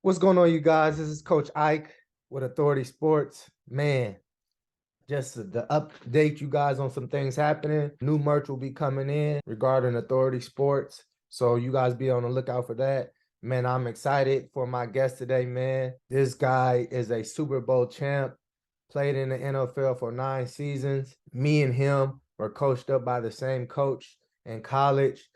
What's going on, you guys? This is Coach Ike with Authority Sports. Man, just to update you guys on some things happening. New merch will be coming in regarding Authority Sports. So you guys be on the lookout for that. Man, I'm excited for my guest today, man. This guy is a Super Bowl champ, played in the NFL for 9 seasons. Me and him were coached up by the same coach in college.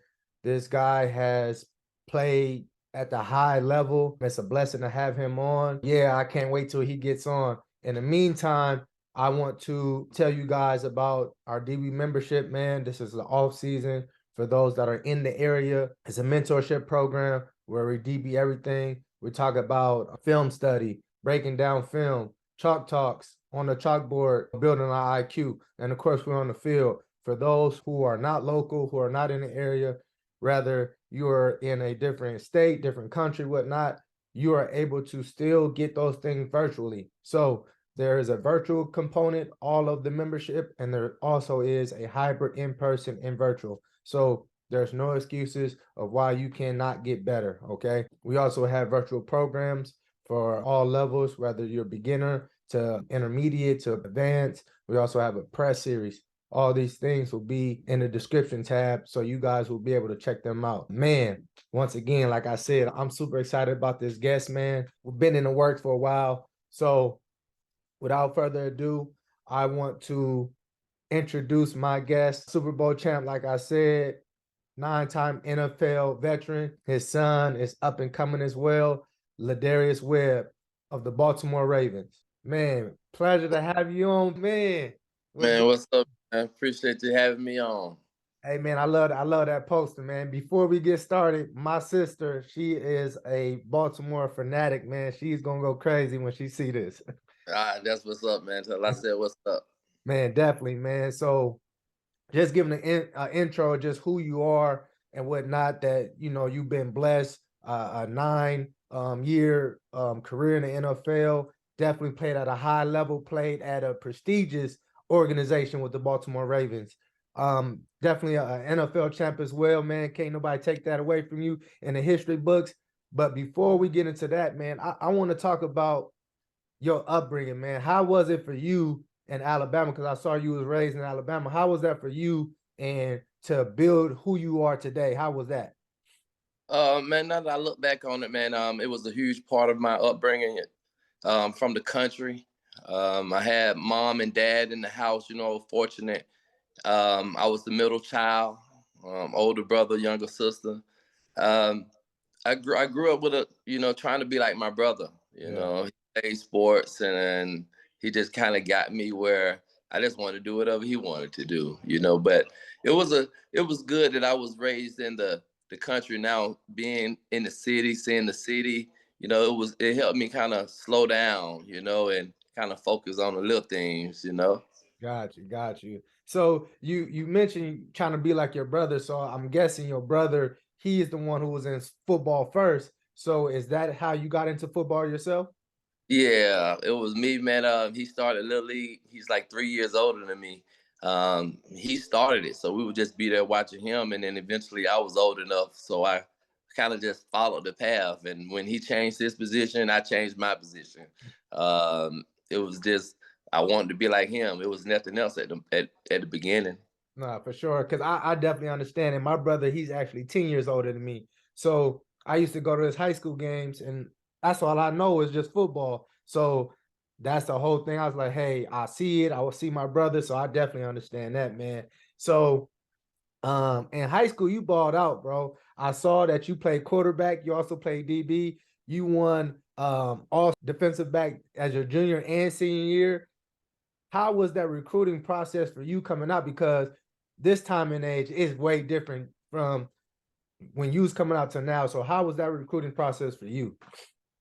This guy has played at the high level. It's a blessing to have him on. Yeah, I can't wait till he gets on. In the meantime, I want to tell you guys about our DB membership, man. This is the off season for those that are in the area. It's a mentorship program where we DB everything. We talk about film study, breaking down film, chalk talks on the chalkboard, building our IQ. And of course, we're on the field. For those who are not local, who are not in the area, rather you're in a different state, different country, whatnot, you are able to still get those things virtually. So there is a virtual component, all of the membership, and there also is a hybrid in-person and virtual. So there's no excuses of why you cannot get better, okay? We also have virtual programs for all levels, whether you're beginner to intermediate to advanced. We also have a press series. All these things will be in the description tab, so you guys will be able to check them out. Man, once again, like I said, I'm super excited about this guest, man. We've been in the works for a while. So without further ado, I want to introduce my guest, Super Bowl champ, like I said, 9-time NFL veteran. His son is up and coming as well, Lardaruis Webb of the Baltimore Ravens. Man, pleasure to have you on, man. Man, what's up? I appreciate you having me on. Hey man, I love that poster, man. Before we get started, my sister, she is a Baltimore fanatic, man. She's gonna go crazy when she see this. That's what's up, man. Till I said what's up. Man, definitely, man. So just giving an intro, just who you are and whatnot, that, you know, you've been blessed, a 9 year career in the NFL, definitely played at a high level, played at a prestigious organization with the Baltimore Ravens. Definitely an NFL champ as well, man. Can't nobody take that away from you in the history books. But before we get into that, man, I want to talk about your upbringing, man. How was it for you in Alabama? Because I saw you was raised in Alabama. How was that for you and to build who you are today? How was that? Man, now that I look back on it, man, it was a huge part of my upbringing. From the country. I had mom and dad in the house. Fortunate. I was the middle child, older brother, younger sister. Um, I grew up with trying to be like my brother. He played sports, and he just kind of got me where I just wanted to do whatever he wanted to do. But it was good that I was raised in the country. Now being in the city, seeing the city, it helped me kind of slow down, and kind of focus on the little things. Got you. So you mentioned trying to be like your brother. So I'm guessing your brother, he is the one who was in football first. So is that how you got into football yourself? Yeah, it was me, man. He started Little League. He's like 3 years older than me. He started it, so we would just be there watching him, and then eventually I was old enough, so I kind of just followed the path. And when he changed his position, I changed my position. It was just I wanted to be like him. It was nothing else at the beginning. No, for sure. Because I definitely understand. And my brother, he's actually 10 years older than me. So I used to go to his high school games, and that's all I know is just football. So that's the whole thing. I was like, hey, I see it. I will see my brother. So I definitely understand that, man. So in high school, you balled out, bro. I saw that you played quarterback. You also played DB. You won all defensive back as your junior and senior year. How was that recruiting process for you coming out? Because this time and age is way different from when you was coming out to now. So how was that recruiting process for you?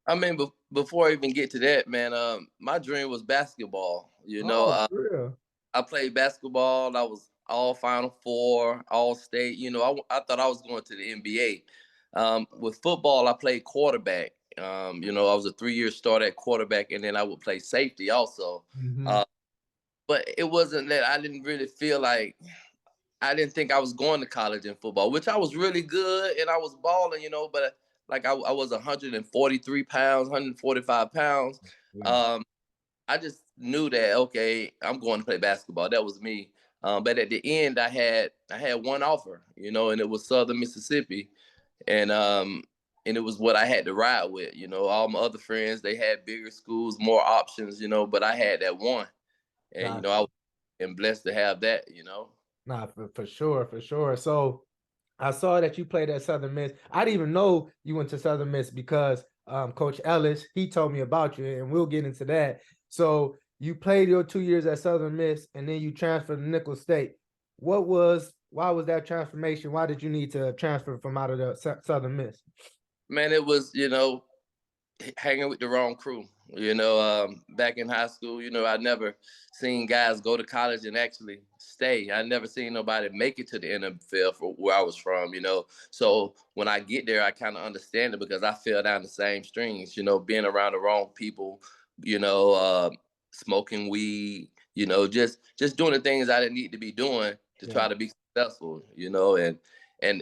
I mean, before I even get to that, man, my dream was basketball. Oh, for real? I played basketball. I was all Final Four, all state. I thought I was going to the NBA. With football, I played quarterback. I was a 3-year starter at quarterback, and then I would play safety also. Mm-hmm. Uh, but it wasn't that I didn't really feel like I didn't think I was going to college in football, which I was really good and I was balling. But like I was 143 pounds, 145 pounds. Yeah. Um, I just knew that okay, I'm going to play basketball. That was me. But at the end, I had one offer, you know, and it was Southern Mississippi, and it was what I had to ride with. You know, all my other friends they had bigger schools, more options, you know, but I had that one, and you know, I Gotcha. was blessed to have that. You know. Nah, for sure, for sure. So I saw that you played at Southern Miss. I didn't even know you went to Southern Miss because Coach Ellis, he told me about you, and we'll get into that. So you played your 2 years at Southern Miss, and then you transferred to Nicholls State. Why was that transformation? Why did you need to transfer from out of the Southern Miss? Man, it was, you know, hanging with the wrong crew. You know, back in high school, you know, I never seen guys go to college and actually stay. I never seen nobody make it to the NFL for where I was from, you know. So when I get there, I kind of understand it because I fell down the same strings, you know, being around the wrong people, you know, smoking weed, you know, just doing the things I didn't need to be doing to try Yeah. to be successful, you know, and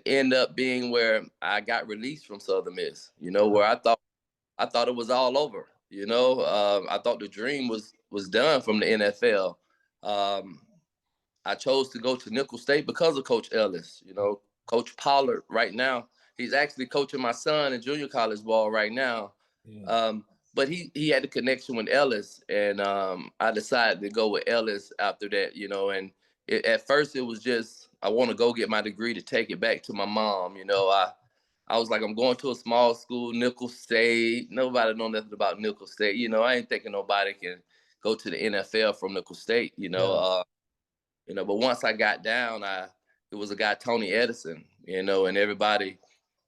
end up being where I got released from Southern Miss, you know, where I thought it was all over. You know, I thought the dream was done from the NFL. Um, I chose to go to Nicholls State because of Coach Ellis. You know, Coach Pollard right now, he's actually coaching my son in junior college ball right now. Yeah. But he had a connection with Ellis, and I decided to go with Ellis after that. You know, and at first it was just I want to go get my degree to take it back to my mom. You know, I was like, I'm going to a small school, Nicholls State. Nobody know nothing about Nicholls State. You know, I ain't thinking nobody can go to the NFL from Nicholls State. Yeah. You know. But once I got down, it was a guy Tony Edison. You know, and everybody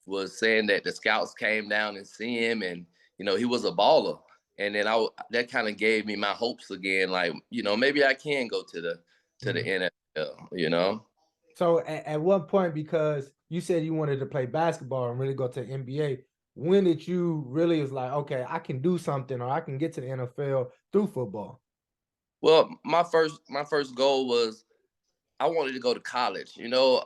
was saying that the scouts came down and see him, and you know, he was a baller. And then that kind of gave me my hopes again. Like, you know, maybe I can go to the Mhm. NFL. You know. So at what point, because you said you wanted to play basketball and really go to the NBA, when did you really was like, okay, I can do something or I can get to the NFL through football? Well, my first goal was I wanted to go to college. You know,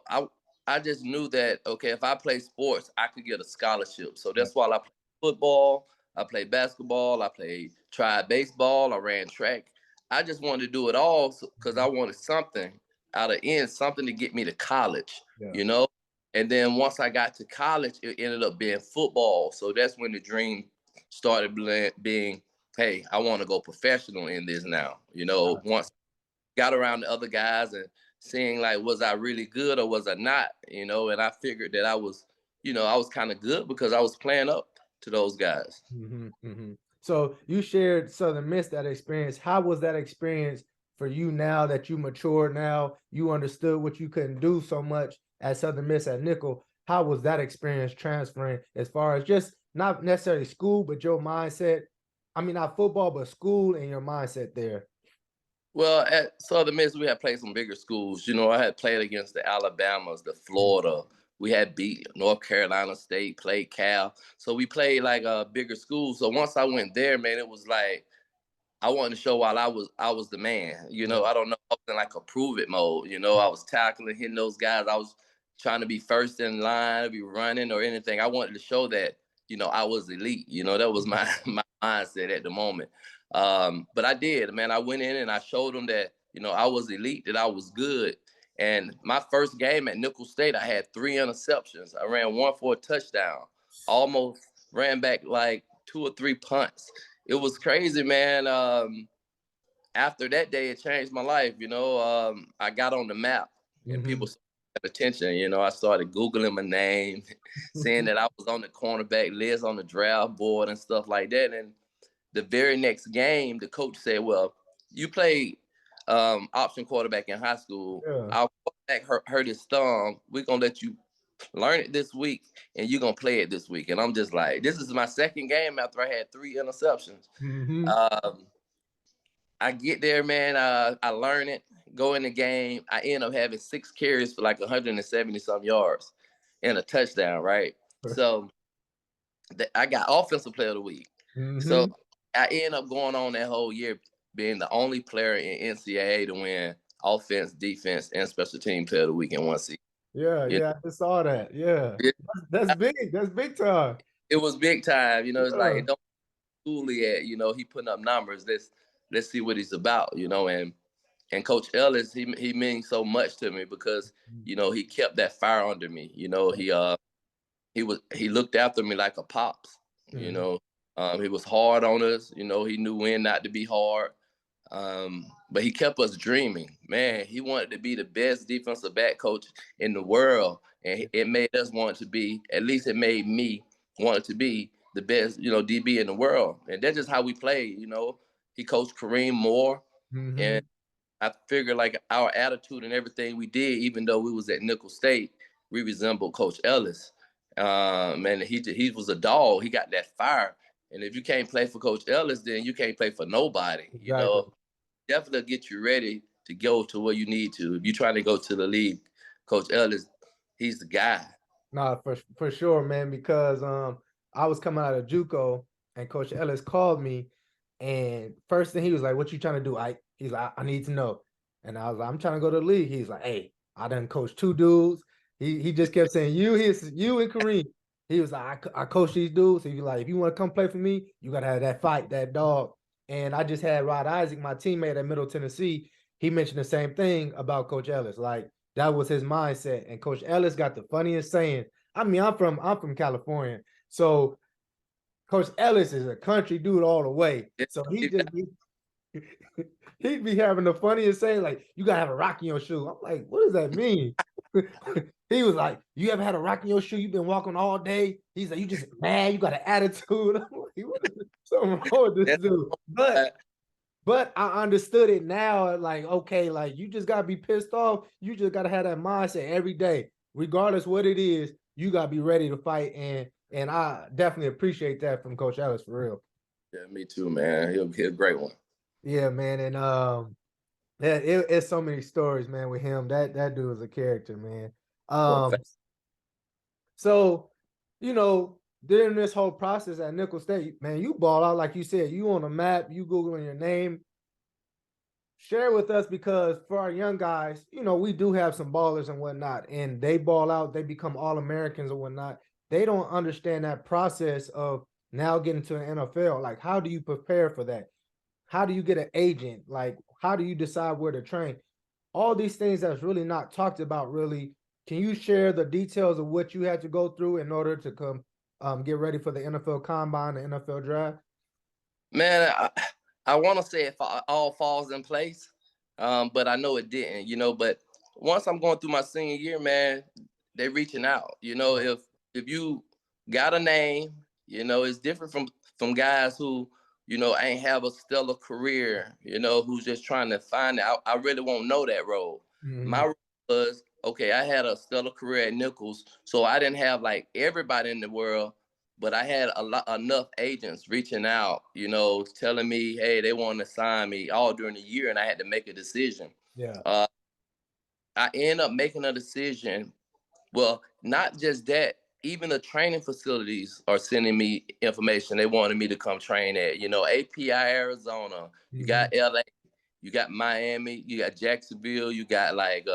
I just knew that okay, if I play sports, I could get a scholarship. So Yeah. that's why I played football, I played basketball, I played tried baseball, I ran track. I just wanted to do it all because I wanted something out of end, something to get me to college. Yeah. You know, and then once I got to college, it ended up being football. So that's when the dream started being, hey, I want to go professional in this now. You know, once got around the other guys and seeing like was I really good or was I not, you know, and I figured that I was, you know, I was kind of good because I was playing up to those guys. So you shared Southern Miss that experience. How was that experience for you now that you matured? Now you understood what you couldn't do so much at Southern Miss at Nickel. How was that experience transferring as far as just not necessarily school, but your mindset? I mean, not football, but school and your mindset there. Well, at Southern Miss, we had played some bigger schools. You know, I had played against the Alabamas, the Florida. We had beat North Carolina State, played Cal. So we played like a bigger school. So once I went there, man, it was like I wanted to show while I was the man. You Yeah. know, I don't know, I was in like a prove it mode. You know, I was tackling, hitting those guys. I was trying to be first in line, be running or anything. I wanted to show that, you know, I was elite. You know, that was my my mindset at the moment. But I did, man. I went in and I showed them that, you know, I was elite, that I was good. And my first game at Nicholls State, I had 3 interceptions. I ran one for a touchdown. Almost ran back like 2 or 3 punts. It was crazy, man. After that day, it changed my life. You know, I got on the map and people Mm-hmm. started paying attention. You know, I started Googling my name, seeing that I was on the cornerback list on the draft board and stuff like that. And the very next game, the coach said, well, you played option quarterback in high school. Yeah. Our quarterback hurt his thumb. We're going to let you learn it this week and you're going to play it this week. And I'm just like, this is my second game after I had 3 interceptions. Mm-hmm. Um, I get there, man. I learn it, go in the game. I end up having 6 carries for like 170 some yards and a touchdown, right? So I got offensive player of the week. So Mm-hmm. I end up going on that whole year being the only player in NCAA to win offense, defense, and special team player of the week in one season. Yeah, You yeah, I just saw that. Yeah. know? That's big. That's big time. It was big time. You know, it's like Yeah. it don't fully at. You know, he putting up numbers. Let's see what he's about. You know, and Coach Ellis, he means so much to me because you know he kept that fire under me. You know, he looked after me like a pops. You Mhm. know, he was hard on us. You know, he knew when not to be hard. But he kept us dreaming. Man, he wanted to be the best defensive back coach in the world, and it made us want to be. At least it made me want to be the best, you know, DB in the world. And that's just how we played. You know, he coached Kareem Moore, and Mhm. I figured like our attitude and everything we did, even though we was at Nickel State, we resembled Coach Ellis. And he was a dog. He got that fire. And if you can't play for Coach Ellis, then you can't play for nobody. You Exactly. know, definitely get you ready to go to where you need to. If you're trying to go to the league, Coach Ellis, he's the guy. No, for sure, man. Because I was coming out of JUCO, and Coach Ellis called me, and first thing he was like, "What you trying to do?" He's like, "I need to know," and I was like, "I'm trying to go to the league." He's like, "Hey, I done coached two dudes." He just kept saying, you and Kareem." He was like, I coach these dudes." He was like, "If you want to come play for me, you gotta have that fight, that dog." And I just had Rod Isaac, my teammate at Middle Tennessee. He mentioned the same thing about Coach Ellis. Like that was his mindset. And Coach Ellis got the funniest saying. I mean, I'm from California, so Coach Ellis is a country dude all the way. So he'd be having the funniest saying, like, "You gotta have a rock in your shoe." I'm like, "What does that mean?" He was like, "You ever had a rock in your shoe? You've been walking all day." He's like, "You just mad, you got an attitude." I'm like, "What is something wrong with this That's, dude?" But I understood it now. Like, okay, like you just gotta be pissed off. You just gotta have that mindset every day, regardless what it is. You gotta be ready to fight, and I definitely appreciate that from Coach Ellis for real. yeah, me too, man. He'll be a great one. Yeah, man, and yeah, it's so many stories, man, with him. That dude is a character, man. For a Um, fact. so during this whole process at Nickel State, man, you ball out like you said. You on the map. You googling your name. Share with us, because for our young guys, we do have some ballers and whatnot, and they ball out, they become all Americans or whatnot. They don't understand that process of now getting to the NFL. Like, how do you prepare for that? How do you get an agent? Like, how do you decide where to train? All these things that's really not talked about, really. Can you share the details of what you had to go through in order to come get ready for the NFL Combine, the NFL Draft? Man, I want to say it all falls in place, but I know it didn't. You know, but once I'm going through my senior year, man, they reaching out. You know, if you got a name, you know, it's different from guys who ain't have a stellar career. You know, who's just trying to find it. I really won't know that role. My Mhm. role was okay. I had a stellar career at Nichols, so I didn't have like everybody in the world, but I had enough agents reaching out, telling me, hey, they want to sign me all during the year, and I had to make a decision. Yeah. Uh, I ended up making a decision. Well, not just that, even the training facilities are sending me information. They wanted me to come train at, API Arizona. You got Mhm. LA, you got Miami, you got Jacksonville, you got like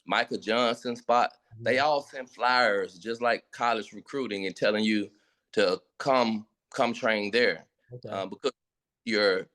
Michael Johnson spot. They Mhm. all send flyers just like college recruiting and telling you to come train there, Okay. because your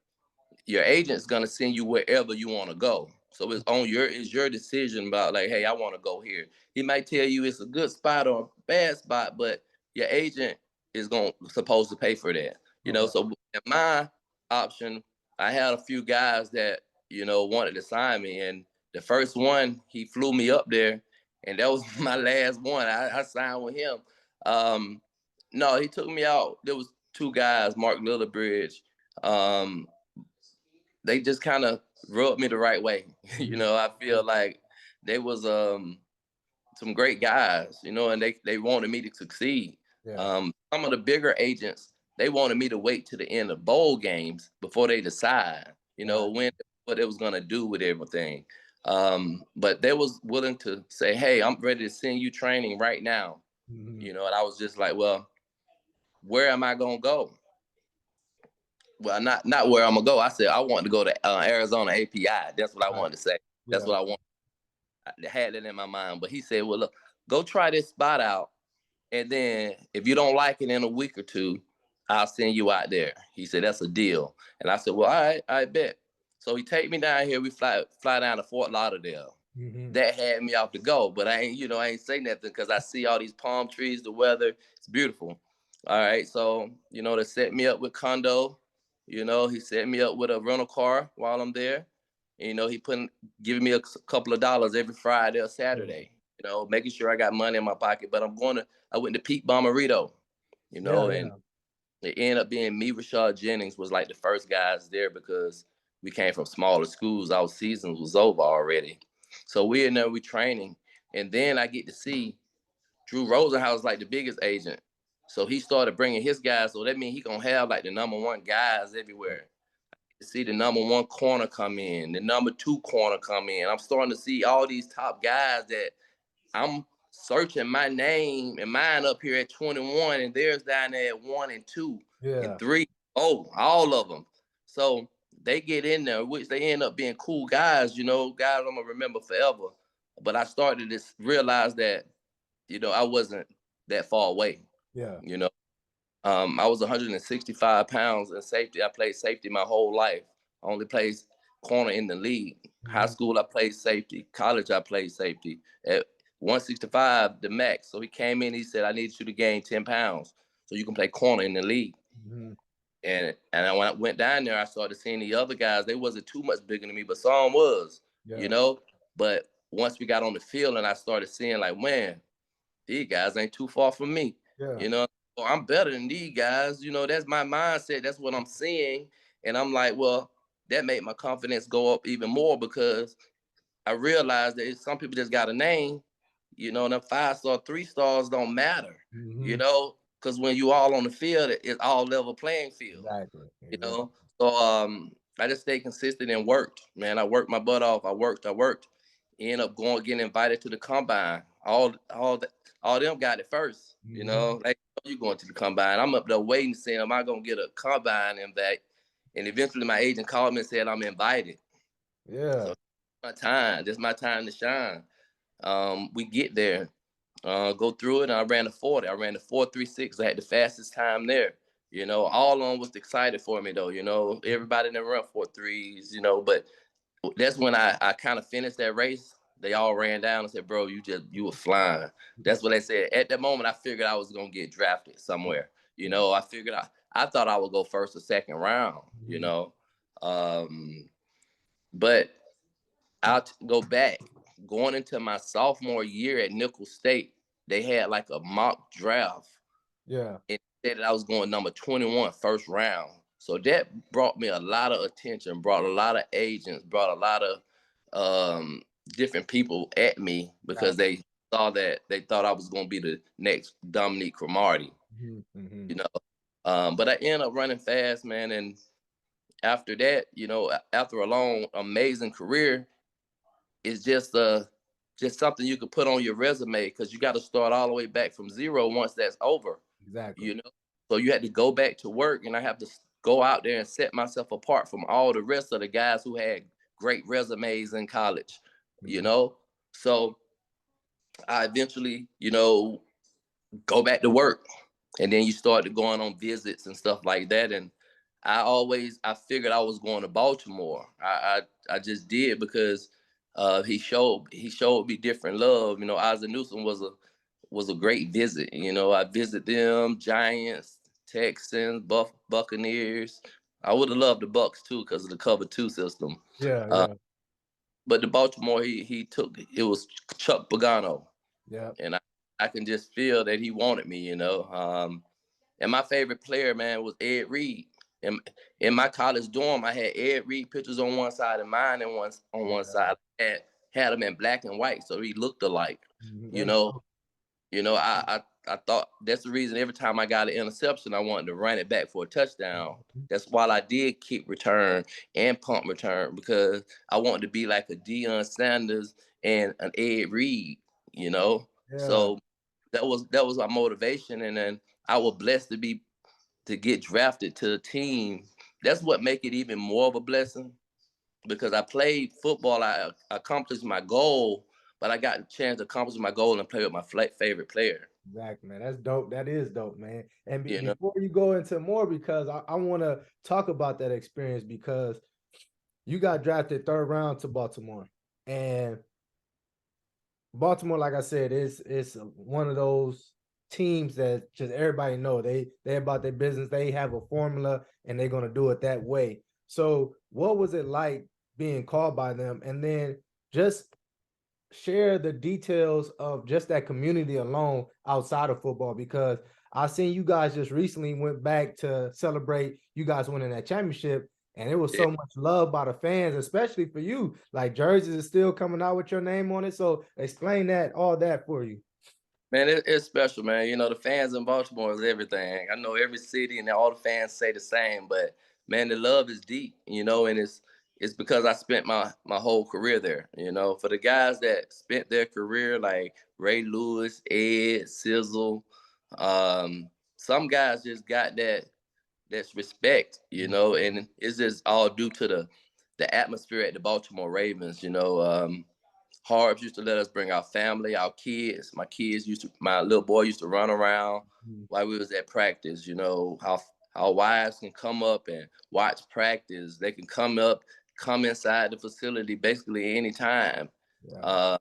your agent's gonna send you wherever you want to go. So it's your decision about like, hey, I want to go here. He might tell you it's a good spot or a bad spot, but your agent is supposed to pay for that. Okay. So in my option, I had a few guys that wanted to sign me, and the first one he flew me up there, and that was my last one. I signed with him. Um, no, he took me out. There was two guys, Mark Lillibridge. Um, they just kind of rubbed me the right way. Mhm. I feel like they was some great guys, and they wanted me to succeed. Yeah. Some of the bigger agents, they wanted me to wait to the end of bowl games before they decide, Right. what it was gonna do with everything. But they was willing to say, hey, I'm ready to send you training right now. Mhm. And I was just like, well, where am I gonna go? Well, not where I'm gonna go. I said I want to go to Arizona API. That's what I Right. wanted to say. That's Yeah. what I want. I had it in my mind. But he said, well, look, go try this spot out. And then if you don't like it in a week or two, I'll send you out there. He said, that's a deal. And I said, well, all right, I bet. So he take me down here. We fly down to Fort Lauderdale. Mm-hmm. That had me off the go, but I ain't say nothing because I see all these palm trees, the weather, it's beautiful. All right, so they set me up with condo. He set me up with a rental car while I'm there. He giving me a couple of dollars every Friday or Saturday. Making sure I got money in my pocket. But I went to Pete Bomarito, Yeah, and it ended up being me, Rashad Jennings was like the first guys there because we came from smaller schools. Our season was over already. So we in there, we training. And then I get to see Drew Rosenhaus like the biggest agent. So he started bringing his guys. So that means he going to have like the number one guys everywhere. See the number one corner come in, the number two corner come in. I'm starting to see all these top guys that I'm searching my name and mine up here at 21, and theirs down there at 1 and 2 and 3. Oh, all of them. So they get in there, which they end up being cool guys, guys I'm gonna remember forever. But I started to realize that, I wasn't that far away. Yeah. I was 165 pounds in safety. I played safety my whole life. I only played corner in the league. Mm-hmm. High school, I played safety. College, I played safety. At 165, the max. So he came in, he said, I need you to gain 10 pounds so you can play corner in the league. Mm-hmm. And when I went down there, I started seeing the other guys. They wasn't too much bigger than me, but some was, But once we got on the field and I started seeing like, man, these guys ain't too far from me. Yeah. Oh, I'm better than these guys. That's my mindset. That's what I'm seeing. And I'm like, well, that made my confidence go up even more because I realized that some people just got a name, and them 5-star, 3 stars don't matter, because when you all on the field, it's all level playing field. Exactly. So I just stayed consistent and worked, man. I worked my butt off. I worked. Ended up getting invited to the combine. All them got it first, like you going to the combine. I'm up there waiting, saying, am I gonna get a combine invite? And eventually my agent called me and said, I'm invited. Yeah. So this is my time to shine. We get there, go through it, and I ran the 40. I ran the 4.36. I had the fastest time there. All of them was excited for me though. Everybody in the run 4.3s, but that's when I kind of finished that race. They all ran down and said, bro, you were flying. That's what they said. At that moment, I figured I was going to get drafted somewhere. I figured I thought I would go first or second round, but I'll go back. Going into my sophomore year at Nicholls State, they had like a mock draft. Yeah. And said that I was going number 21, first round. So that brought me a lot of attention, brought a lot of agents, brought a lot of different people at me because they saw that they thought I was going to be the next Dominique Cromartie. Mm-hmm. But I ended up running fast, man. And after that, after a long, amazing career, it's just something you could put on your resume because you got to start all the way back from zero once that's over. Exactly. So you had to go back to work, and I have to go out there and set myself apart from all the rest of the guys who had great resumes in college, So I eventually, go back to work, and then you started going on visits and stuff like that. And I figured I was going to Baltimore. I just did because he showed me different love. Isaac Newsom was a great visit. I visited them, Giants, Texans, Buccaneers. I would have loved the Bucks too because of the cover 2 system. Yeah. But the Baltimore, he took it was Chuck Pagano. Yeah. And I can just feel that he wanted me, And my favorite player, man, was Ed Reed. In my college dorm, I had Ed Reed pictures on one side and mine on one side. I had them in black and white, so he looked alike. I thought that's the reason every time I got an interception, I wanted to run it back for a touchdown. That's why I did kick return and punt return because I wanted to be like a Deion Sanders and an Ed Reed, So that was my motivation. And then I was blessed to get drafted to a team. That's what make it even more of a blessing because I played football. I accomplished my goal, but I got a chance to accomplish my goal and play with my favorite player. Exactly, man. That's dope. That is dope, man. And You know, before you go into more, because I want to talk about that experience, because you got drafted third round to Baltimore, and Baltimore, like I said, is one of those teams that just everybody know they about their business. They have a formula, and they're gonna do it that way. So, what was it like being called by them, and then just share the details of just that community alone outside of football? Because I seen you guys just recently went back to celebrate you guys winning that championship, and it was yeah. so much love by the fans, especially for you. Like jerseys is still coming out with your name on it. So explain that, all that for you. Man, it's special, man. You know, the fans in Baltimore is everything. I know every city and all the fans say the same, but man, the love is deep, you know, and it's because I spent my whole career there. You know, for the guys that spent their career like Ray Lewis, Ed, Sizzle, um, some guys just got that's respect, you know, and it's just all due to the atmosphere at the Baltimore Ravens, you know. Harbs used to let us bring our family, our kids. My little boy used to run around while we was at practice. You know how our wives can come up and watch practice. They can come inside the facility basically anytime. Yeah. Uh,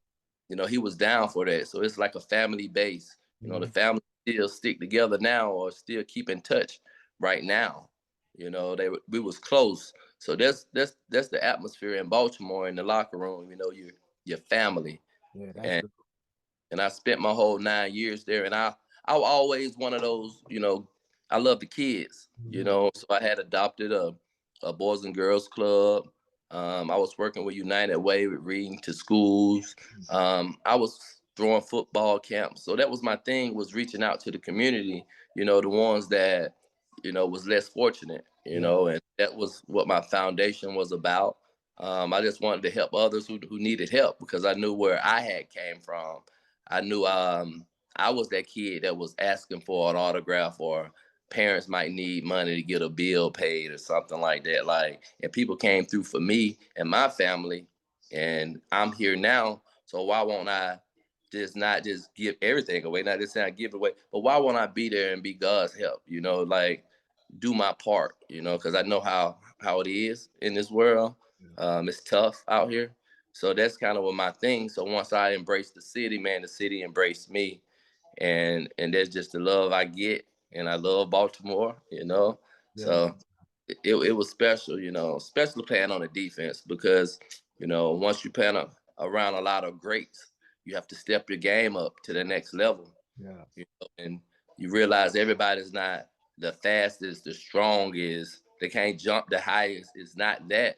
you know, he was down for that. So it's like a family base. You know, the Mhm. family still stick together now or still keep in touch right now. You know, we was close. So that's the atmosphere in Baltimore in the locker room. You know, your family. Yeah, that's And the I spent my whole 9 years there. And I was always one of those, you know, I love the kids, you mhm. know. So I had adopted a boys and girls club. I was working with United Way with reading to schools. I was throwing football camps. So that was my thing, was reaching out to the community, you know, the ones that, you know, was less fortunate, you Yeah, know, and that was what my foundation was about. I just wanted to help others who needed help because I knew where I had came from. I knew I was that kid that was asking for an autograph, or parents might need money to get a bill paid or something like that. Like, and people came through for me and my family, and I'm here now. So why won't I just not just give everything away? Not just saying I give it away, but why won't I be there and be God's help? You know, like do my part. You know, because I know how it is in this world. yeah, It's tough out here. So that's kind of what my thing. So once I embraced the city, man, the city embraced me, and that's just the love I get, and I love Baltimore, you know. yeah, So it was special, you know, especially playing on the defense because, you know, once you play around a lot of greats, you have to step your game up to the next level, yeah, you know, and you realize everybody's not the fastest, the strongest, they can't jump the highest. It's not that.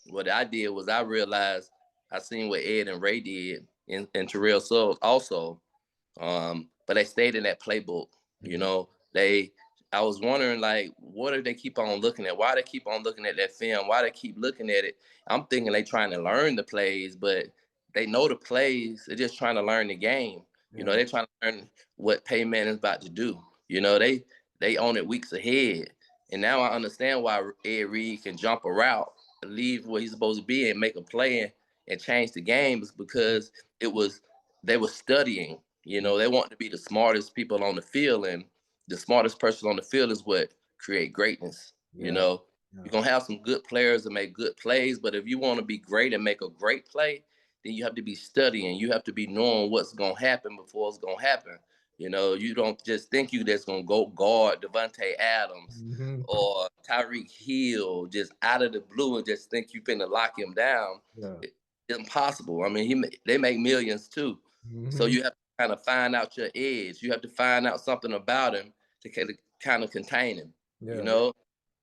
What I did was I realized I seen what Ed and Ray did and Terrell Suggs also, but they stayed in that playbook. You mhm, know, I was wondering like, what do they keep on looking at? Why they keep on looking at that film? Why they keep looking at it? I'm thinking they trying to learn the plays, but they know the plays. They're just trying to learn the game. You know, yeah, they're trying to learn what Payman is about to do. You know, they own it weeks ahead. And now I understand why Ed Reed can jump a route, leave where he's supposed to be, and make a play and change the game, is mhm, because it was they were studying. You yeah, know, they want to be the smartest people on the field, and the smartest person on the field is what create greatness. You yeah, know, you're yeah, gonna have some good players that make good plays, but if you want to be great and make a great play, then you have to be studying. You have to be knowing what's gonna happen before it's gonna happen. You know, you don't just think you just gonna go guard Devontae Adams mhm, or Tyreek Hill just out of the blue and just think you finna lock him down. yeah, It's impossible. I mean, they make millions too, so mhm, you have to kind of find out your edge. You have to find out something about him to kind of contain him. You yeah, know,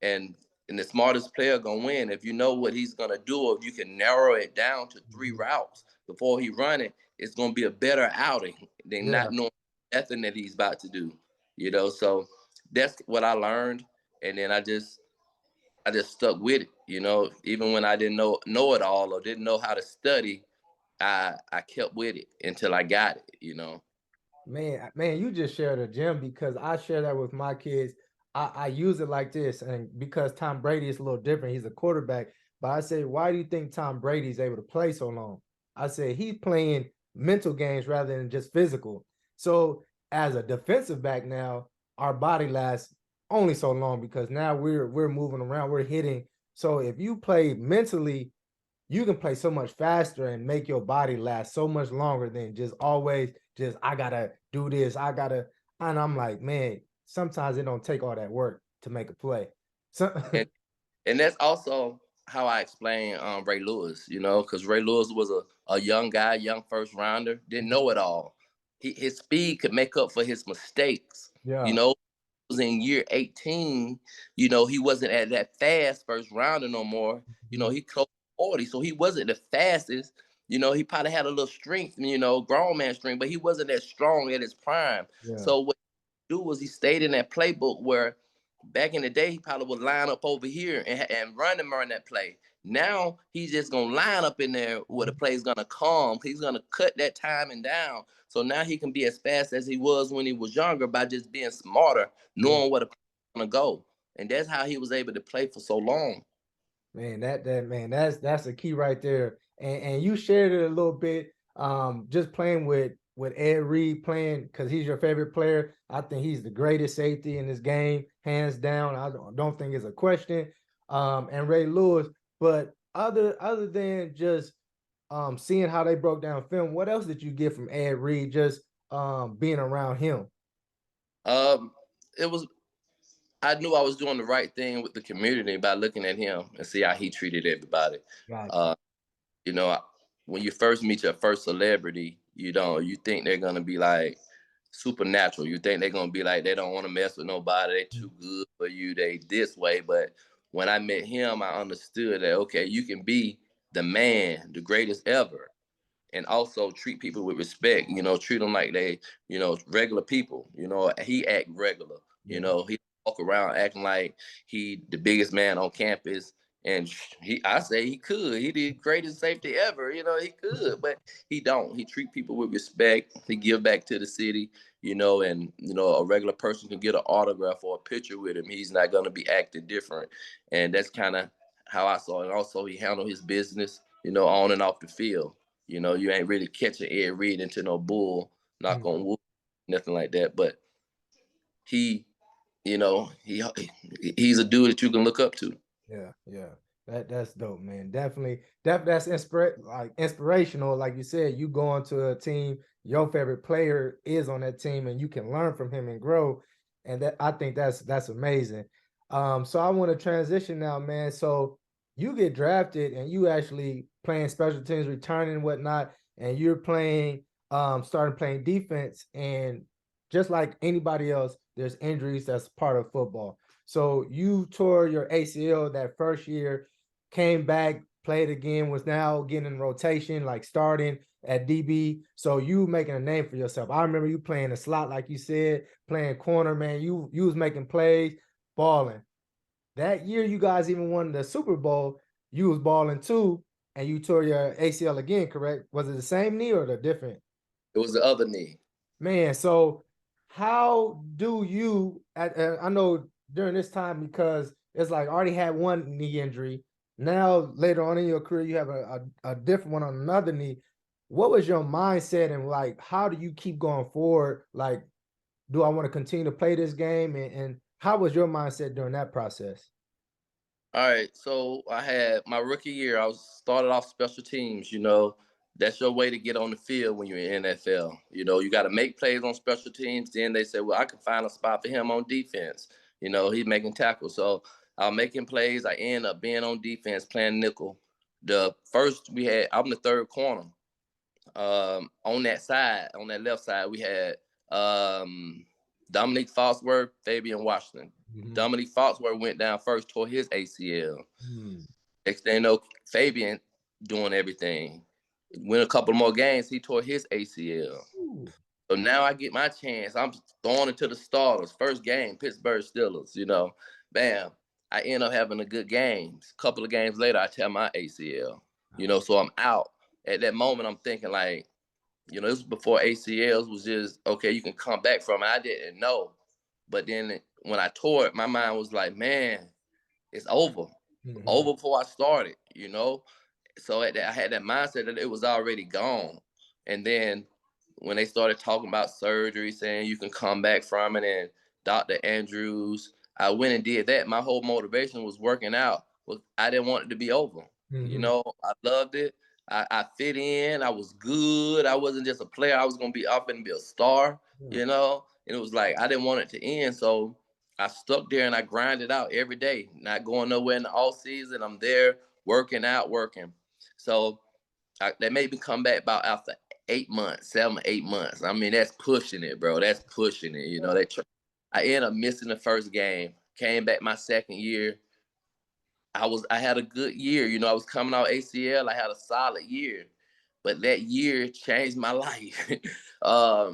and the smartest player gonna win if you know what he's gonna do. Or if you can narrow it down to three mhm, routes before he run it, it's gonna be a better outing than yeah. not knowing nothing that he's about to do. You know, so that's what I learned, and then I just stuck with it. You know, even when I didn't know it all or didn't know how to study, I kept with it until I got it. You know. Man, you just shared a gem, because I share that with my kids. I use it like this, and because Tom Brady is a little different, he's a quarterback. But I say, why do you think Tom Brady's able to play so long? I say he's playing mental games rather than just physical. So as a defensive back now, our body lasts only so long because now we're moving around, we're hitting. So if you play mentally, you can play so much faster and make your body last so much longer than just always just I gotta do this, I gotta. And I'm like, man, sometimes it don't take all that work to make a play. So And that's also how I explain Ray Lewis, you know, because Ray Lewis was a young guy, young first rounder, didn't know it all. His speed could make up for his mistakes. You yeah, know, was in year 18, you know, he wasn't at that fast first rounder no more. You know, mhm, he close to 40, so he wasn't the fastest. You know, he probably had a little strength, you know, grown man strength, but he wasn't that strong at his prime. yeah, So what he do was he stayed in that playbook where back in the day he probably would line up over here and run that play. Now he's just gonna line up in there where the play's gonna come. He's gonna cut that timing down. So now he can be as fast as he was when he was younger by just being smarter, yeah. knowing where the play's gonna go. And that's how he was able to play for so long. Man, that man, that's a key right there. And you shared it a little bit. Just playing with Ed Reed playing because he's your favorite player. I think he's the greatest safety in this game, hands down. I don't think it's a question. And Ray Lewis, but other than just seeing how they broke down film, what else did you get from Ed Reed just being around him? Um, it was I knew I was doing the right thing with the community by looking at him and see how he treated everybody. Gotcha. Uh, you know, when you first meet your first celebrity, you think they're gonna be like supernatural. You think they're gonna be like they don't want to mess with nobody. They too good for you. They this way. But when I met him, I understood that okay, you can be the man, the greatest ever, and also treat people with respect. You know, treat them like they, regular people. You know, he act regular. You Yeah. know, he walk around acting like he the biggest man on campus. And I say he could. He did greatest safety ever. You know, he could, but he don't. He treat people with respect. He give back to the city. And a regular person can get an autograph or a picture with him. He's not gonna be acting different, and that's kind of how I saw it. Also, he handled his business. On and off the field. You ain't really catching Ed Reed into no bull, knock on wood, nothing like that. But he, he's a dude that you can look up to. Yeah, yeah. That's dope, man. Definitely that's inspirational. Like you said, you go into a team, your favorite player is on that team, and you can learn from him and grow. And that I think that's amazing. So I want to transition now, man. So you get drafted and you actually playing special teams, returning and whatnot, and you're playing, starting playing defense. And just like anybody else, there's injuries that's part of football. So you tore your ACL that first year, came back, played again, was now getting in rotation, like starting at DB. So you making a name for yourself. I remember you playing the slot, like you said, playing corner, man. You was making plays, balling. That year you guys even won the Super Bowl, you was balling too, and you tore your ACL again, correct? Was it the same knee or the different? It was the other knee. Man, so how do you I know during this time because it's like I already had one knee injury. Now later on in your career, you have a different one on another knee. What was your mindset and like how do you keep going forward? Like, do I want to continue to play this game? And how was your mindset during that process? All right, so I had my rookie year. I was started off special teams. That's your way to get on the field when you're in NFL. You got to make plays on special teams. Then they say, well, I can find a spot for him on defense. He's making tackles. So I'm making plays. I end up being on defense, playing nickel. The first I'm the third corner. On that side, on that left side, we had Dominique Foxworth, Fabian Washington. Mhm. Dominique Foxworth went down first, tore his ACL. Hmm. Next thing you know, Fabian doing everything. Win a couple more games, he tore his ACL. Ooh. So now I get my chance. I'm throwing into the starters. First game, Pittsburg Steelers. Bam. I end up having a good game. A couple of games later, I tear my ACL. So I'm out. At that moment, I'm thinking like, this was before ACLs was just, okay, you can come back from it. I didn't know. But then when I tore it, my mind was like, man, it's over. Mhm. Over before I started. So I had that mindset that it was already gone. And then when they started talking about surgery, saying you can come back from it, and Dr. Andrews, I went and did that. My whole motivation was working out. I didn't want it to be over. You know, I loved it. I fit in. I was good. I wasn't just a player. I was gonna be up and be a star. You know, and it was like I didn't want it to end. So I stuck there and I grinded out every day, not going nowhere in the off season. I'm there working out, working. So they made me come back about after 8 months, 7, 8 months. I mean, that's pushing it, bro. That's pushing it. You know, I ended up missing the first game. Came back my second year. I had a good year. You know, I was coming out ACL. I had a solid year, but that year changed my life. I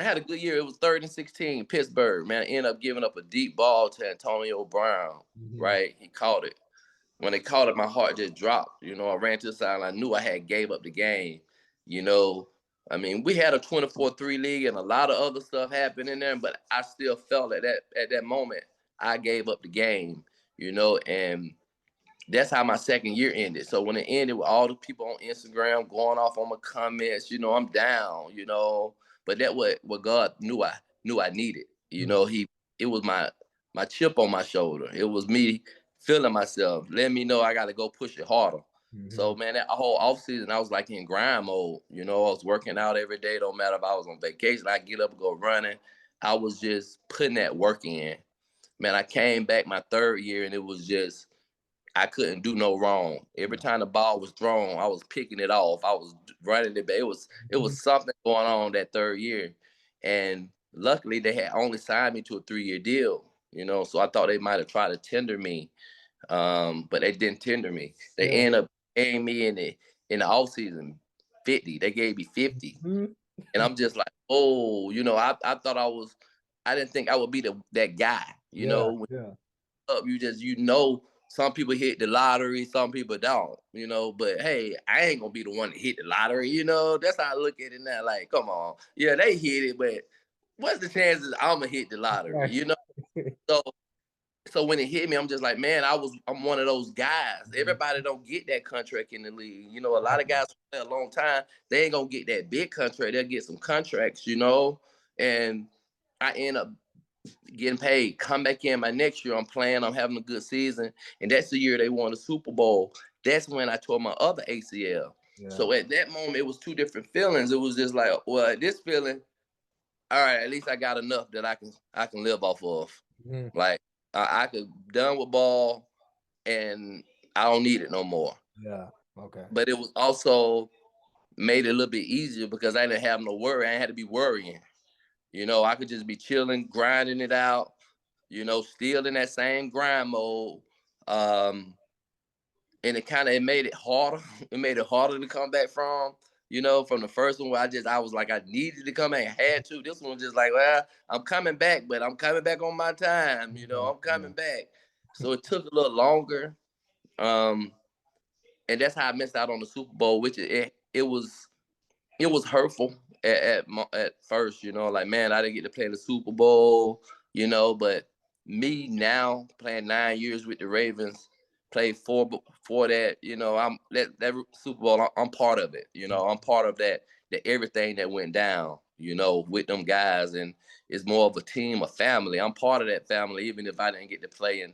had a good year. It was 3rd and 16, Pittsburg. Man, I ended up giving up a deep ball to Antonio Brown. Right, he caught it. When they caught it, my heart just dropped. You know, I ran to the side. I knew I had gave up the game. You know, I mean, we had a 24-3 league and a lot of other stuff happened in there, but I still felt at that moment I gave up the game. You know, and that's how my second year ended. So when it ended with all the people on Instagram going off on my comments, you know, I'm down, you know. But that what God knew I needed. You know, it was my chip on my shoulder. It was me feeling myself, letting me know I gotta go push it harder. So man, that whole off season, I was like in grind mode. You know, I was working out every day. Don't matter if I was on vacation, I get up and go running. I was just putting that work in. Man, I came back my third year and it was just I couldn't do no wrong. Every time the ball was thrown, I was picking it off. I was running it back. It was something going on that third year. And luckily they had only signed me to a 3-year deal, you know, so I thought they might have tried to tender me. But they didn't tender me. They ended up paying me in the offseason 50. They gave me 50. And I'm just like, oh, you know, I thought I didn't think I would be that guy, you know. Up, you know, some people hit the lottery, some people don't, you know, but hey, I ain't gonna be the one to hit the lottery, you know. That's how I look at it now. Like, come on, yeah, they hit it, but what's the chances I'm gonna hit the lottery, you know? So so when it hit me, I'm just like, man, I'm one of those guys. Everybody don't get that contract in the league. You know, a lot of guys play a long time, they ain't gonna get that big contract. They'll get some contracts, you know. And I end up getting paid, come back in my next year. I'm playing, I'm having a good season. And that's the year they won the Super Bowl. That's when I tore my other ACL. So at that moment, it was two different feelings. It was just like, well, this feeling, all right, at least I got enough that I can live off of. Like I could done with ball and I don't need it no more. Okay. But it was also made it a little bit easier because I didn't have no worry. I ain't had to be worrying. You know, I could just be chilling, grinding it out, you know, still in that same grind mode. And it made it harder. It made it harder to come back from, you know, from the first one where I was like, I needed to come back, I had to. This one was just like, well, I'm coming back, but I'm coming back on my time, you know, I'm coming back. So it took a little longer. Um, and that's how I missed out on the Super Bowl, which it was hurtful at first, you know, like, man, I didn't get to play in the Super Bowl, you know, but me now playing 9 years with the Ravens, played for that, you know, that Super Bowl, I'm part of it, you know, I'm part of that everything that went down, you know, with them guys, and it's more of a team, a family. I'm part of that family, even if I didn't get to play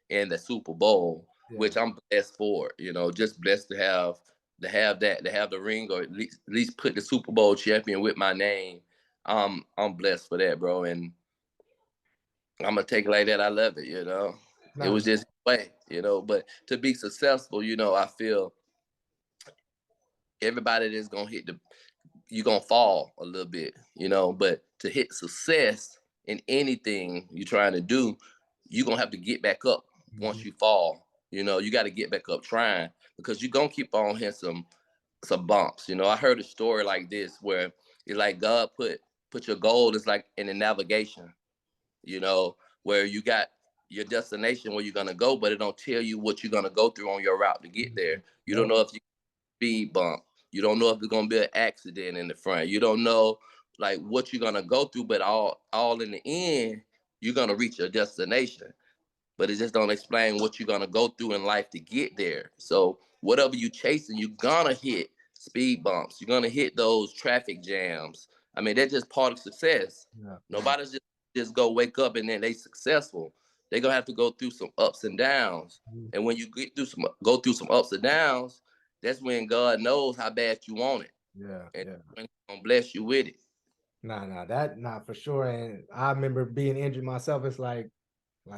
in the Super Bowl, which I'm blessed for, you know, just blessed to have the ring, or at least put the Super Bowl champion with my name. I'm blessed for that, bro, and I'm gonna take it like that. I love it, you know. It was just way, you know. But to be successful, you know, I feel everybody that's gonna you're gonna fall a little bit, you know. But to hit success in anything you're trying to do, you're gonna have to get back up once you fall. You know, you got to get back up trying, because you're gonna keep on hitting some bumps. You know, I heard a story like this where it's like God put your goal is like in the navigation, you know, where you got your destination where you're gonna go, but it don't tell you what you're gonna go through on your route to get there. You don't know if you speed bump. You don't know if there's gonna be an accident in the front. You don't know like what you're gonna go through, but all in the end, you're gonna reach your destination. But it just don't explain what you're gonna go through in life to get there. So whatever you chasing, you're gonna hit speed bumps. You're gonna hit those traffic jams. I mean, that's just part of success. Yeah. Nobody's just go wake up and then they successful. They're gonna have to go through some ups and downs. And when you go through some ups and downs, that's when God knows how bad you want it. Yeah. And Yeah. He's gonna bless you with it. Nah, for sure. And I remember being injured myself. It's like,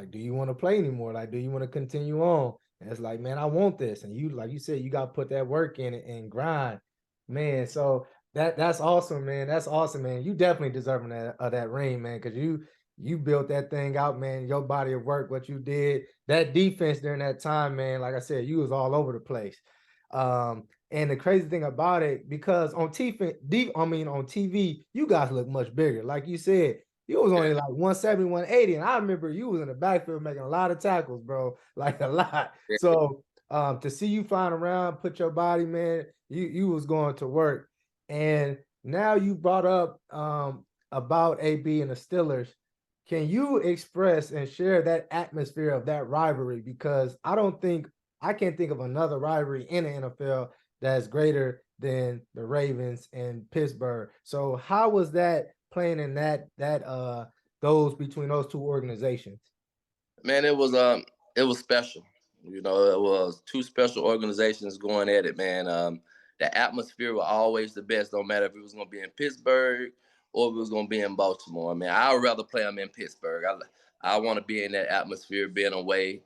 do you want to play anymore? Like, do you want to continue on? And it's like, man, I want this. And you, like you said, you got to put that work in it and grind, man. So that's awesome, man. That's awesome, man. You definitely deserving that ring, man, because you built that thing out, man. Your body of work, what you did, that defense during that time, man. Like I said, you was all over the place. And the crazy thing about it, because on TV, you guys look much bigger. Like you said, you was only like 170, 180. And I remember you was in the backfield making a lot of tackles, bro. Like a lot. So to see you flying around, put your body, man, you was going to work. And now you brought up about AB and the Steelers. Can you express and share that atmosphere of that rivalry? Because I can't think of another rivalry in the NFL that's greater than the Ravens and Pittsburgh. So how was that playing in those between those two organizations? Man, it was special. You know, it was two special organizations going at it, man. The atmosphere was always the best, no matter if it was gonna be in Pittsburgh or if it was gonna be in Baltimore. Man, I would rather play them in Pittsburgh. I want to be in that atmosphere, being away,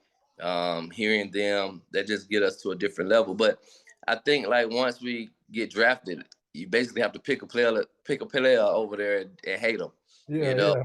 hearing them. That just get us to a different level. But I think like once we get drafted, you basically have to pick a player over there and hate them. Yeah, You know, yeah.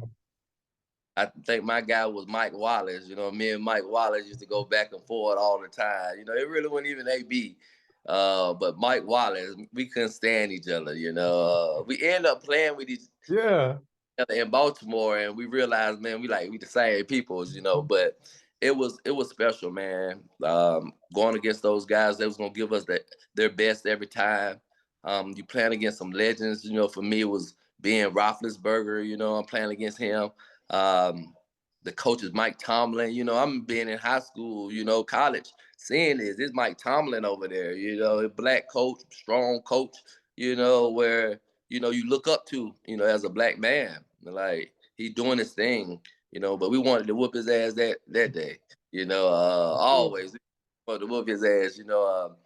I think my guy was Mike Wallace. You know, me and Mike Wallace used to go back and forth all the time. You know, it really wasn't even AB. But Mike Wallace, we couldn't stand each other. You know, we ended up playing with each Yeah. other in Baltimore, and we realized, man, we the same peoples. You know, but it was special, man. Going against those guys, they was gonna give us their best every time. You playing against some legends. You know, for me, it was being Roethlisberger. You know, I'm playing against him. The coach is Mike Tomlin. You know, I'm being in high school, you know, college, seeing this Mike Tomlin over there, you know, a black coach, strong coach, you know, where, you know, you look up to, you know, as a black man. Like, he doing his thing, you know, but we wanted to whoop his ass that day, you know, always. We wanted to whoop his ass, you know.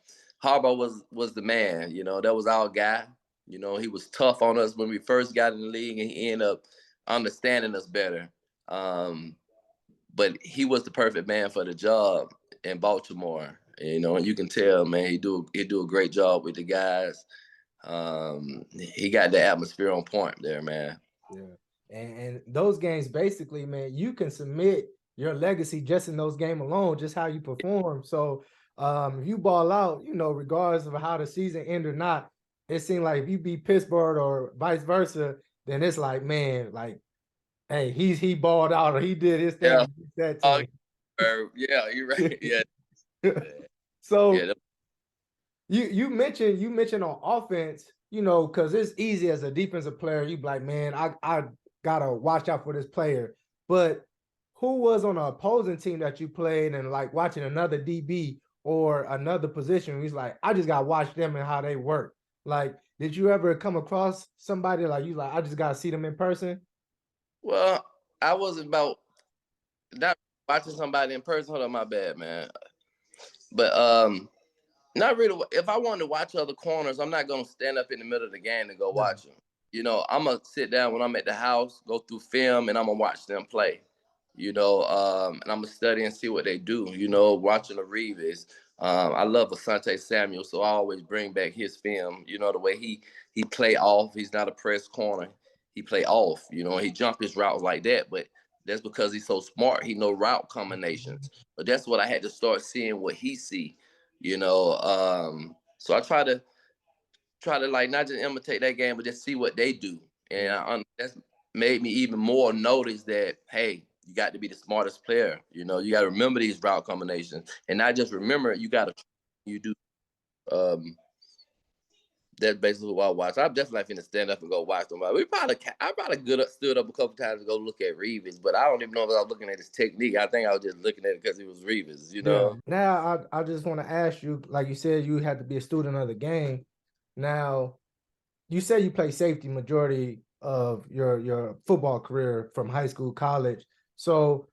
Harbaugh was the man, you know, that was our guy. You know, he was tough on us when we first got in the league, and he ended up understanding us better. But he was the perfect man for the job in Baltimore. You know, and you can tell, man, he do a great job with the guys. He got the atmosphere on point there, man. Yeah. And those games, basically, man, you can submit your legacy just in those games alone, just how you perform. So if you ball out, you know, regardless of how the season end or not, it seemed like if you beat Pittsburgh or vice versa, then it's like, man, like, hey, he balled out or he did his thing Yeah. against that team. Yeah, you're right. Yeah. So Yeah. you mentioned on offense, you know, because it's easy as a defensive player. You be like, man, I gotta watch out for this player. But who was on the opposing team that you played and like watching another DB or another position? He's like, I just gotta watch them and how they work. Like, did you ever come across somebody like you like, I just gotta see them in person? Well, I was about not watching somebody in person. Hold on, my bad, man. But not really. If I wanted to watch other corners, I'm not gonna stand up in the middle of the game and go watch them. You know, I'm gonna sit down when I'm at the house, go through film, and I'm gonna watch them play. You know, and I'm gonna study and see what they do. You know, watching the Reeves. I love Asante Samuel, so I always bring back his film. You know, the way he play off. He's not a press corner. He play off. You know, he jump his routes like that, but that's because he's so smart. He know route combinations. But that's what I had to start seeing what he see. You know, so I try to like not just imitate that game, but just see what they do, and that's made me even more notice that, hey, you got to be the smartest player. You know, you got to remember these route combinations, and not just remember it. You got to you do. Um, that's basically what I watch. I'm definitely finna stand up and go watch them. I probably stood up a couple times to go look at Reeves, but I don't even know if I was looking at his technique. I think I was just looking at it because he was Reeves. You Yeah. know. Now I just want to ask you, like you said, you had to be a student of the game. Now, you say you play safety majority of your football career from high school, college. So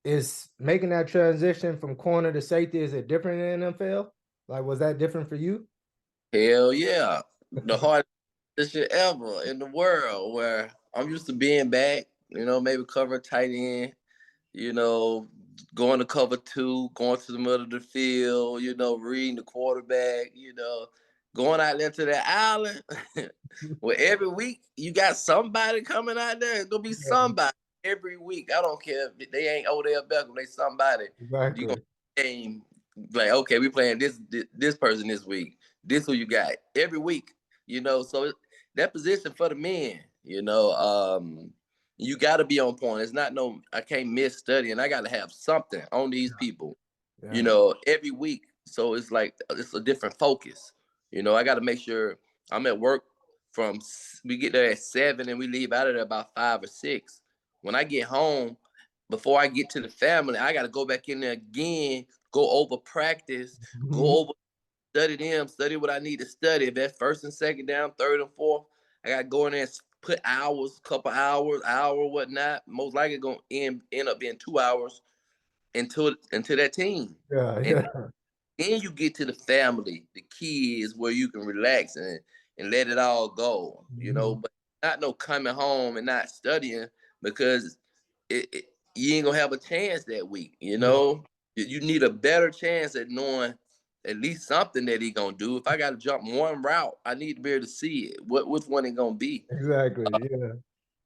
is making that transition from corner to safety, is it different in the NFL? Like, was that different for you? Hell yeah. The hardest shit ever in the world, where I'm used to being back, maybe cover tight end, you know, going to cover two, going to the middle of the field, reading the quarterback, going out there to that island. Well, every week you got somebody coming out there. It's gonna be Yeah, somebody every week. I don't care if they ain't Odell Beckham, they somebody. You gonna exactly. game like, okay, we playing this person this week. This who you got every week. So that position for the men, you got to be on point. It's not no, I can't miss studying. I got to have something on these people, Yeah. every week. So it's like, it's a different focus. I got to make sure I'm at work we get there at 7 and we leave out of there about 5 or 6. When I get home, before I get to the family, I got to go back in there again, go over practice, Mhm. go over, study them, study what I need to study. If that's first and second down, third and fourth, I got to go in there and put hours, couple hours, hour, whatnot. Most likely going to end up being 2 hours into that team. Yeah, And yeah. then you get to the family, the kids, where you can relax and let it all go, Mhm. but not no coming home and not studying, because you ain't gonna have a chance that week, Yeah, You need a better chance at knowing at least something that he gonna do. If I gotta jump one route, I need to be able to see it, which one it gonna be. exactly. Yeah.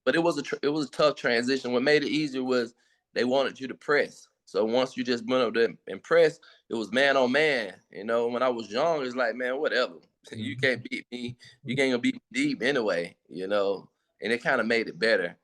But it was a tough transition. What made it easier was they wanted you to press. So once you just went up there and press, it was man on man. When I was young, it's like, man, whatever. You can't beat me. You can't gonna beat me deep anyway. And it kind of made it better.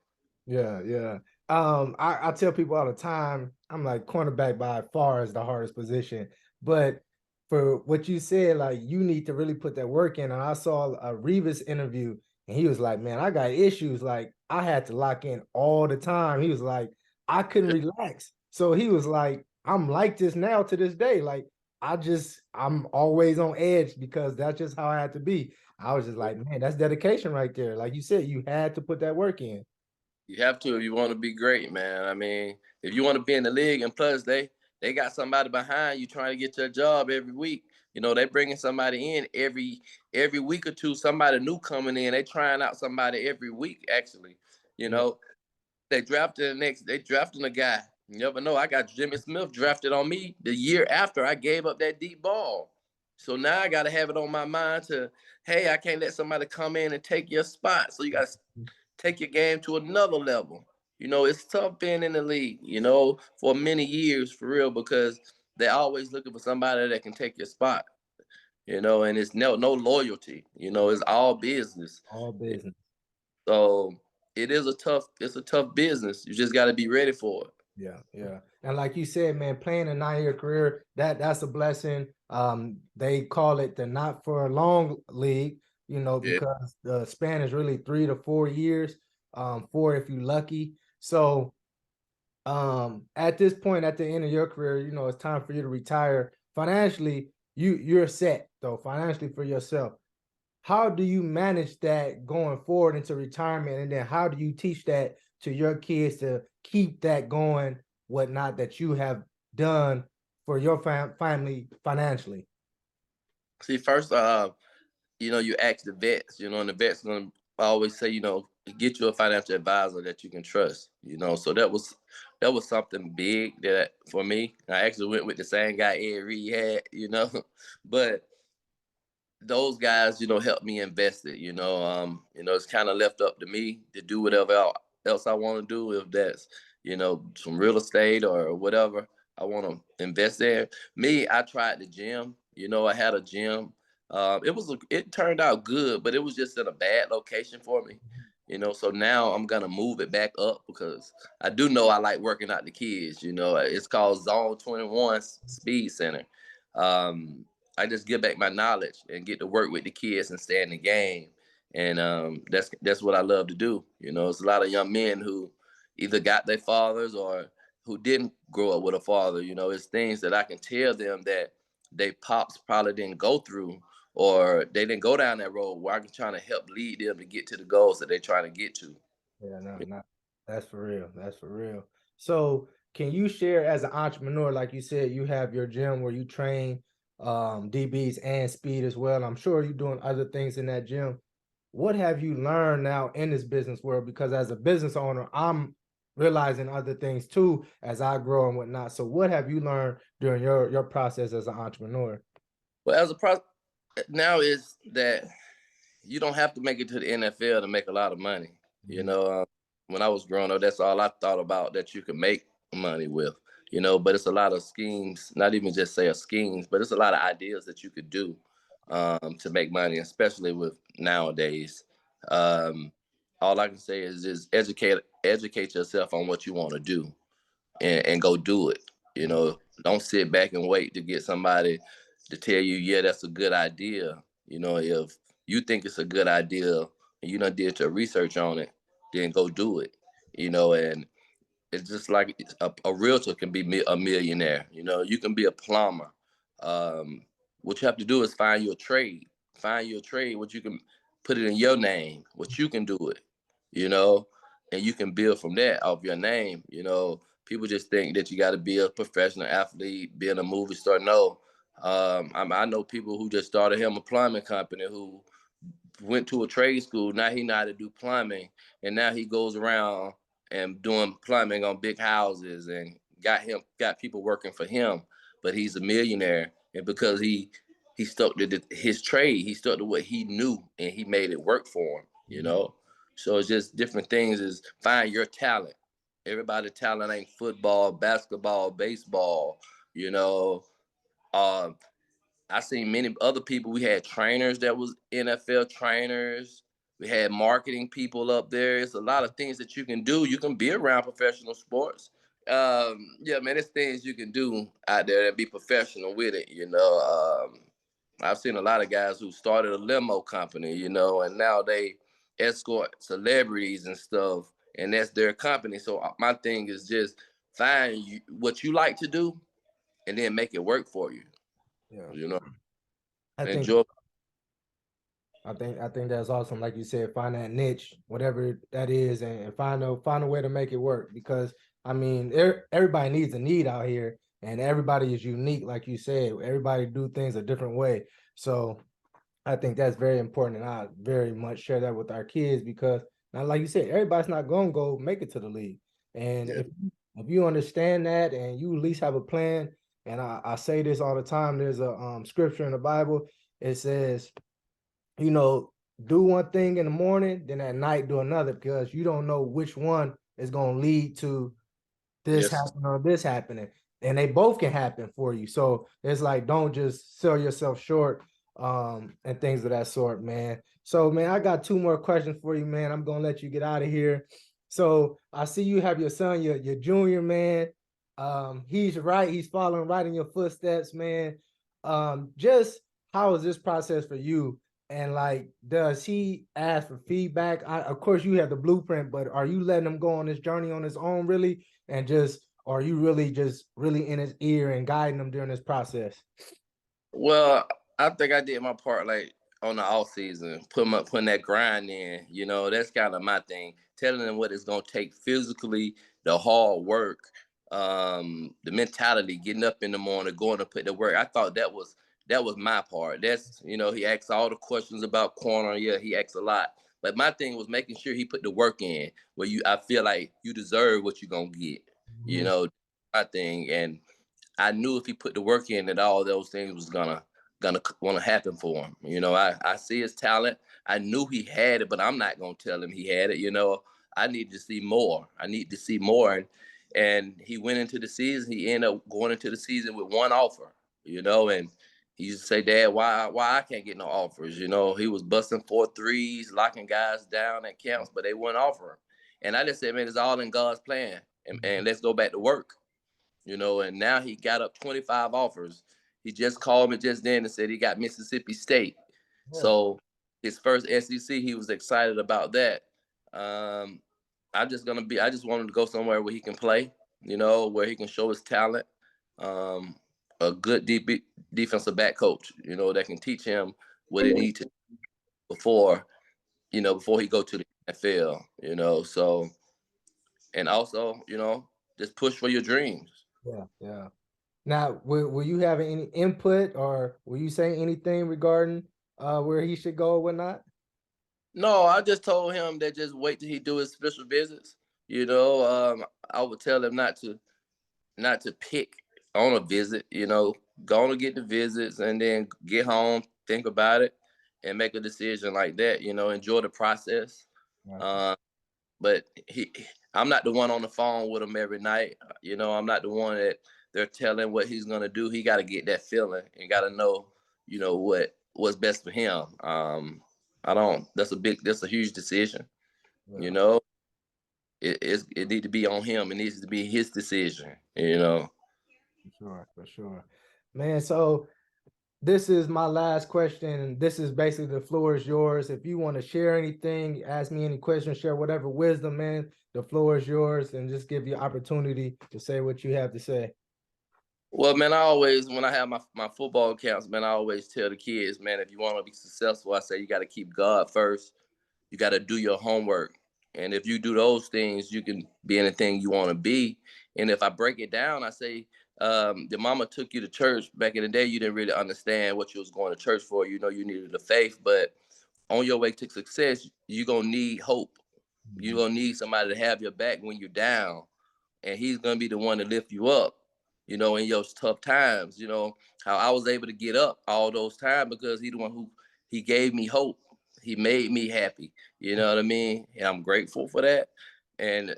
Yeah, yeah. I tell people all the time, I'm like cornerback by far is the hardest position. But for what you said, like you need to really put that work in. And I saw a Revis interview and he was like, man, I got issues. Like I had to lock in all the time. He was like, I couldn't relax. So he was like, I'm like this now to this day. Like I'm always on edge because that's just how I had to be. I was just like, man, that's dedication right there. Like you said, you had to put that work in. You have to if you want to be great, man. I mean, if you want to be in the league, and plus they got somebody behind you trying to get your job every week. They bringing somebody in every week or two. Somebody new coming in. They trying out somebody every week. Actually, you Yeah. know they drafting a guy. You never know. I got Jimmy Smith drafted on me the year after I gave up that deep ball. So now I got to have it on my mind to, hey, I can't let somebody come in and take your spot. So you got to take your game to another level. It's tough being in the league, for many years for real, because they're always looking for somebody that can take your spot, and it's no loyalty, it's all business. All business. So it's a tough business. You just got to be ready for it. Yeah, yeah. And like you said, man, playing a 9-year career, that's a blessing. They call it the not for long league, Yeah. because the span is really 3 to 4 years, 4 if you're lucky. So at this point at the end of your career, it's time for you to retire. Financially, you're set though, financially for yourself. How do you manage that going forward into retirement? And then how do you teach that to your kids to keep that going, whatnot that you have done for your family financially? See, first, you ask the vets, and the vets gonna always say, get you a financial advisor that you can trust, So that was something big that for me. I actually went with the same guy Ed Reed had, but those guys, helped me invest it. It's kind of left up to me to do whatever else I want to do. If that's, some real estate or whatever I want to invest in. Me, I tried the gym. I had a gym. It turned out good, but it was just in a bad location for me. So now I'm gonna move it back up because I do know I like working out the kids. It's called Zone 21 Speed Center. Um, I just give back my knowledge and get to work with the kids and stay in the game. And that's what I love to do. It's a lot of young men who either got their fathers or who didn't grow up with a father. It's things that I can tell them that they pops probably didn't go through, or they didn't go down that road where I'm trying to help lead them to get to the goals that they're trying to get to. Yeah, no, that's for real. That's for real. So can you share as an entrepreneur, like you said, you have your gym where you train DBs and speed as well. I'm sure you're doing other things in that gym. What have you learned now in this business world? Because as a business owner, I'm realizing other things too as I grow and whatnot. So what have you learned during your process as an entrepreneur? Well, as a pro now is that you don't have to make it to the NFL to make a lot of money. You Mhm. know, when I was growing up, that's all I thought about that you could make money with. You know, but it's a lot of schemes, not even just say a schemes, but it's a lot of ideas that you could do to make money, especially with nowadays. Um, all I can say is just educate yourself on what you want to do and go do it. You know, don't sit back and wait to get somebody to tell you, yeah, that's a good idea. You know, if you think it's a good idea and you done did your research on it, then go do it. You know, and it's just like a realtor can be a millionaire. You know, you can be a plumber. Um, what you have to do is find your trade. Find your trade, what you can put it in your name, what you can do it, you know, and you can build from that off your name. You know, people just think that you got to be a professional athlete, be in a movie star. No, I know people who just started him a plumbing company who went to a trade school. Now he know how to do plumbing, and now he goes around and doing plumbing on big houses and got people working for him. But he's a millionaire, and because he stuck to his trade, he stuck to what he knew, and he made it work for him. You know, so it's just different things. Is find your talent. Everybody's talent ain't football, basketball, baseball. You know, uh, I seen many other people. We had trainers that was NFL trainers. We had marketing people up there. It's a lot of things that you can do. You can be around professional sports. Yeah, man, there's things you can do out there and be professional with it. You know, I've seen a lot of guys who started a limo company, you know, and now they escort celebrities and stuff, and that's their company. So my thing is just find what you like to do and then make it work for you. Yeah. You know. I think Enjoy. I think that's awesome. Like you said, find that niche, whatever that is, and find a way to make it work. Because I mean, everybody needs a need out here, and everybody is unique. Like you said, everybody do things a different way. So I think that's very important, and I very much share that with our kids because now, like you said, everybody's not gonna go make it to the league. And Yeah. if you understand that and you at least have a plan, and I say this all the time, there's a scripture in the Bible. It says do one thing in the morning, then at night do another because you don't know which one is going to lead to this Yes. happening or this happening. And they both can happen for you. So it's like, don't just sell yourself short and things of that sort, man. So, man, I got two more questions for you, man. I'm going to let you get out of here. So I see you have your son, your junior, man. He's right. He's following right in your footsteps, man. Just how is this process for you? And like, does he ask for feedback? Of course, you have the blueprint, but are you letting him go on this journey on his own, really? And just, are you really just really in his ear and guiding him during this process? Well, I think I did my part like on the off season, putting that grind in. You know, that's kind of my thing. Telling them what it's gonna take physically, the hard work, the mentality, getting up in the morning, going to put the work. I thought that was my part. That's he asked all the questions about corner. Yeah, he asked a lot. But my thing was making sure he put the work in where I feel like you deserve what you're gonna get. You Mhm. know, my thing. And I knew if he put the work in that all those things was gonna want to happen for him. You know, I see his talent. I knew he had it, but I'm not gonna tell him he had it. You know, I need to see more. I need to see more. And he went into the season. He ended up going into the season with one offer. You know, and he used to say, "Dad, why I can't get no offers?" You know, he was busting 4 threes, locking guys down at camps, but they wouldn't offer him. And I just said, "Man, it's all in God's plan, and let's go back to work." And now he got up 25 offers. He just called me just then and said he got Mississippi State. Yeah. So his first SEC, he was excited about that. Um, I just want him to go somewhere where he can play, where he can show his talent. Um, a good defensive back coach, that can teach him what he needs to before, before he go to the NFL. So, and also, just push for your dreams. Yeah, yeah. Now, will you have any input, or will you say anything regarding where he should go or whatnot? No, I just told him that just wait till he do his official visits. I would tell him not to pick on a visit. Go on and get the visits and then get home, think about it, and make a decision like that. Enjoy the process. Gotcha. Uh, but I'm not the one on the phone with him every night. I'm not the one that they're telling what he's gonna do. He got to get that feeling and got to know, what's best for him. I don't. That's a huge decision. You Yeah, know, it need to be on him. It needs to be his decision. for sure, for sure. Man, so this is my last question, and this is basically the floor is yours. If you want to share anything, ask me any questions, share whatever wisdom, man, the floor is yours, and just give you opportunity to say what you have to say. Well, man, when I have my football camps, man, I always tell the kids, man, if you want to be successful, I say you got to keep God first. You got to do your homework. And if you do those things, you can be anything you want to be. And if I break it down, I say, your mama took you to church back in the day. You didn't really understand what you was going to church for. You needed the faith. But on your way to success, you're going to need hope. You're going to need somebody to have your back when you're down. And he's going to be the one to lift you up, in your tough times. How I was able to get up all those times because he's the one he gave me hope. He made me happy. You know what I mean? And I'm grateful for that. And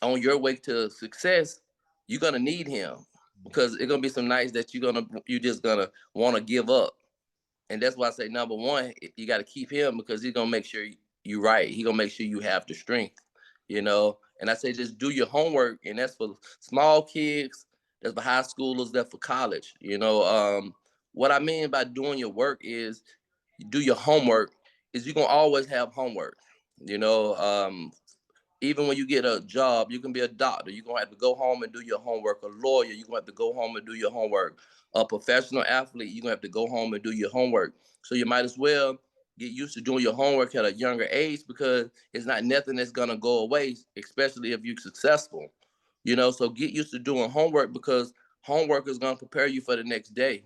on your way to success, you're gonna need him because it's gonna be some nights that you just gonna want to give up. And that's why I say number one, you got to keep him because he's gonna make sure you right. He gonna make sure you have the strength. And I say just do your homework, and that's for small kids, that's for high schoolers, that's for college. What I mean by doing your work is you do your homework. Is you're gonna always have homework. You know, um, Even when you get a job, you can be a doctor. You're going to have to go home and do your homework. A lawyer, you're going to have to go home and do your homework. A professional athlete, you're going to have to go home and do your homework. So you might as well get used to doing your homework at a younger age because it's not nothing that's going to go away, especially if you're successful. So get used to doing homework because homework is going to prepare you for the next day.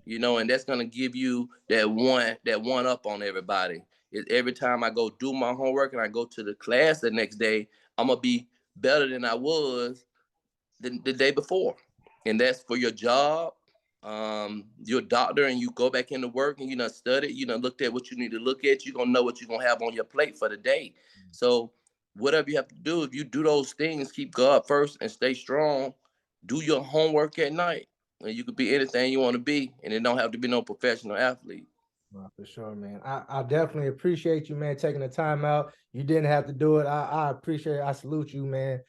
And that's gonna give you that one up on everybody. Is every time I go do my homework and I go to the class the next day, I'm gonna be better than I was the day before. And that's for your job. You're a doctor and you go back into work and studied, looked at what you need to look at, you're gonna know what you're gonna have on your plate for the day. So whatever you have to do, if you do those things, keep God first and stay strong, do your homework at night, and you could be anything you want to be, and it don't have to be no professional athlete. Well, for sure, man. I definitely appreciate you, man, taking the time out. You didn't have to do it. I appreciate it. I salute you, man.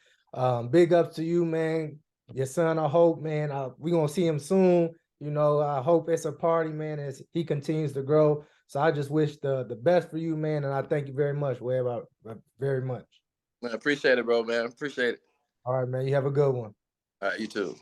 Big ups to you, man. Your son, I hope, man. We gonna see him soon. I hope it's a party, man, as he continues to grow. So I just wish the best for you, man. And I thank you very much, Webb. Very much. Man, appreciate it, bro, man. Appreciate it. All right, man. You have a good one. All right, you too.